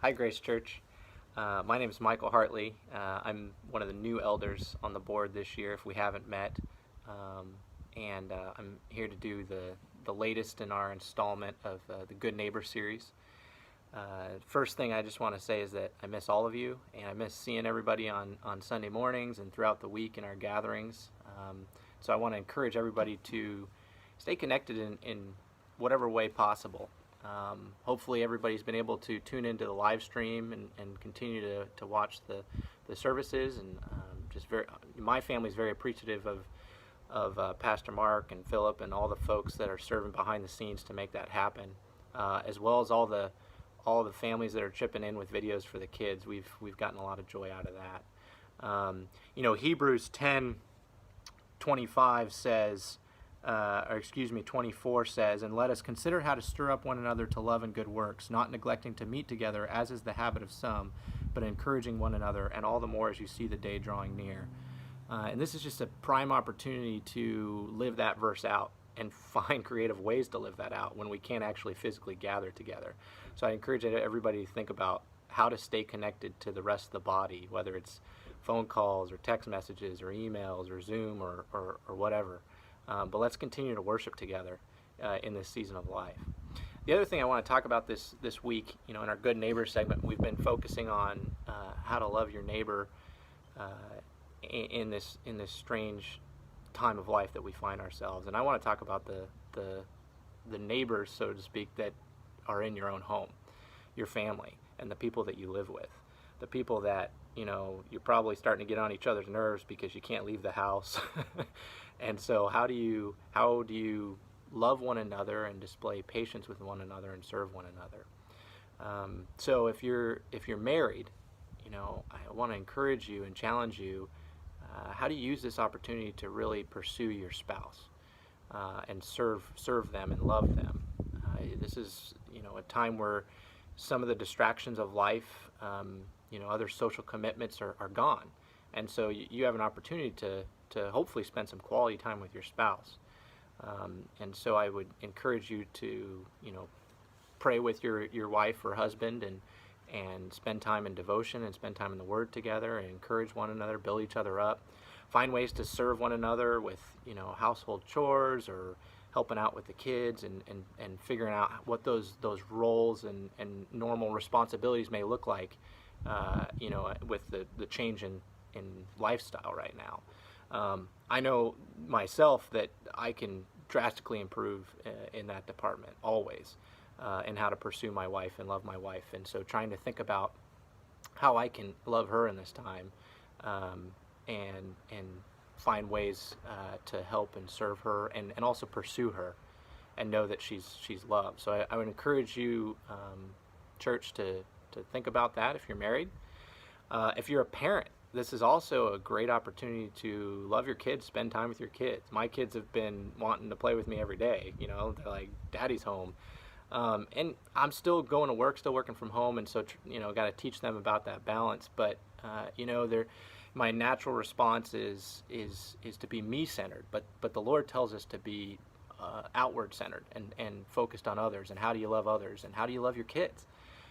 Hi, Grace Church. My name is Michael Hartley. I'm one of the new elders on the board this year, if we haven't met. Um, and I'm here to do the latest in our installment of the Good Neighbor series. First thing I just want to say is that I miss all of you, and I miss seeing everybody on Sunday mornings and throughout the week in our gatherings. So I want to encourage everybody to stay connected in whatever way possible. Hopefully everybody's been able to tune into the live stream and continue to watch the services, and my family's very appreciative of Pastor Mark and Philip and all the folks that are serving behind the scenes to make that happen, as well as all the families that are chipping in with videos for the kids. We've gotten a lot of joy out of that. Hebrews 10:25 says, 24 says, "And let us consider how to stir up one another to love and good works, not neglecting to meet together, as is the habit of some, but encouraging one another, and all the more as you see the day drawing near." And this is just a prime opportunity to live that verse out and find creative ways to live that out when we can't actually physically gather together. So I encourage everybody to think about how to stay connected to the rest of the body, whether it's phone calls or text messages or emails or Zoom or whatever. But let's continue to worship together in this season of life. The other thing I want to talk about this week, in our Good Neighbor segment, we've been focusing on how to love your neighbor in this strange time of life that we find ourselves. And I want to talk about the neighbors, so to speak, that are in your own home, your family, and the people that you live with, the people that you're probably starting to get on each other's nerves because you can't leave the house. And so how do you love one another and display patience with one another and serve one another? So if you're married, I want to encourage you and challenge you. How do you use this opportunity to really pursue your spouse and serve them and love them? This is a time where some of the distractions of life, other social commitments are gone, and so you have an opportunity to hopefully spend some quality time with your spouse. And so I would encourage you to pray with your wife or husband and spend time in devotion and spend time in the Word together and encourage one another, build each other up. Find ways to serve one another with household chores or helping out with the kids and figuring out what those roles and normal responsibilities may look like, with the change in lifestyle right now. I know myself that I can drastically improve in that department always, and how to pursue my wife and love my wife. And so trying to think about how I can love her in this time, and find ways to help and serve her and also pursue her and know that she's loved. So I would encourage you, church, to think about that if you're married. If you're a parent, this is also a great opportunity to love your kids, spend time with your kids. My kids have been wanting to play with me every day. They're like, "Daddy's home." And I'm still going to work, still working from home, and so got to teach them about that balance. But my natural response is to be me-centered. But the Lord tells us to be outward-centered and focused on others. And how do you love others? And how do you love your kids?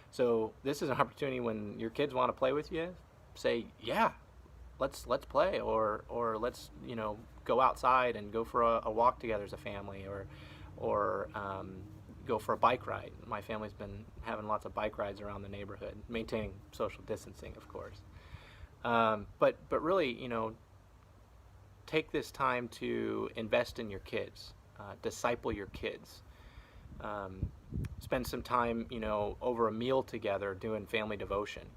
So this is an opportunity when your kids want to play with you. Say, "Yeah, let's play," or let's go outside and go for a walk together as a family, or go for a bike ride. My family's been having lots of bike rides around the neighborhood, maintaining social distancing, of course. But really, take this time to invest in your kids, disciple your kids. Spend some time, over a meal together doing family devotion.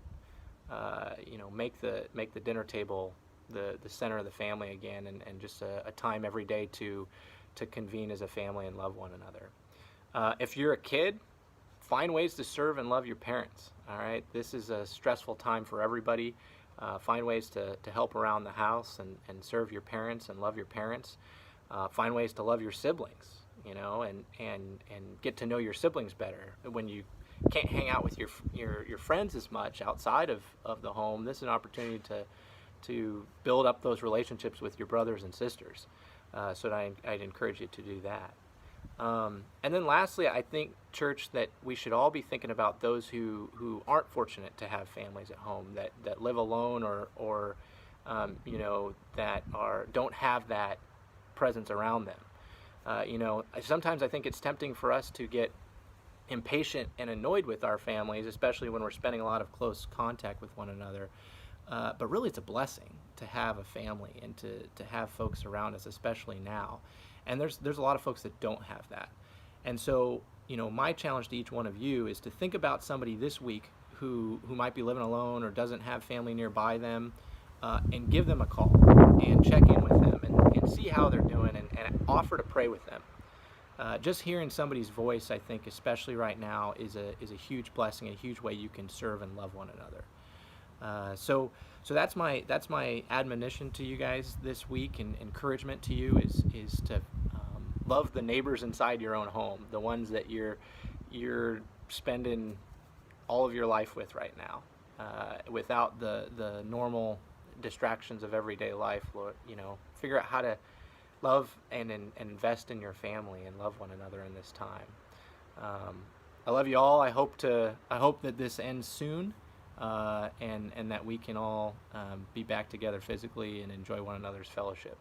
Make the dinner table the center of the family again, and just a time every day to convene as a family and love one another. If you're a kid, find ways to serve and love your parents. All right, this is a stressful time for everybody. Find ways to help around the house and serve your parents and love your parents. Find ways to love your siblings, and get to know your siblings better. When you can't hang out with your friends as much outside of the home, this is an opportunity to build up those relationships with your brothers and sisters. So I'd encourage you to do that. And then lastly, I think, church, that we should all be thinking about those who aren't fortunate to have families at home, that live alone, or that don't have that presence around them. Sometimes I think it's tempting for us to get impatient and annoyed with our families, especially when we're spending a lot of close contact with one another. But really, it's a blessing to have a family and to have folks around us, especially now. And there's a lot of folks that don't have that. And so, my challenge to each one of you is to think about somebody this week who might be living alone or doesn't have family nearby them, and give them a call and check in with them and see how they're doing, and offer to pray with them. Just hearing somebody's voice, I think, especially right now, is a huge blessing, a huge way you can serve and love one another. So that's my admonition to you guys this week, and encouragement to you is to love the neighbors inside your own home, the ones that you're spending all of your life with right now, without the normal distractions of everyday life. Lord, figure out how to love and invest in your family and love one another in this time. I love you all. I hope that this ends soon, and that we can all be back together physically and enjoy one another's fellowship.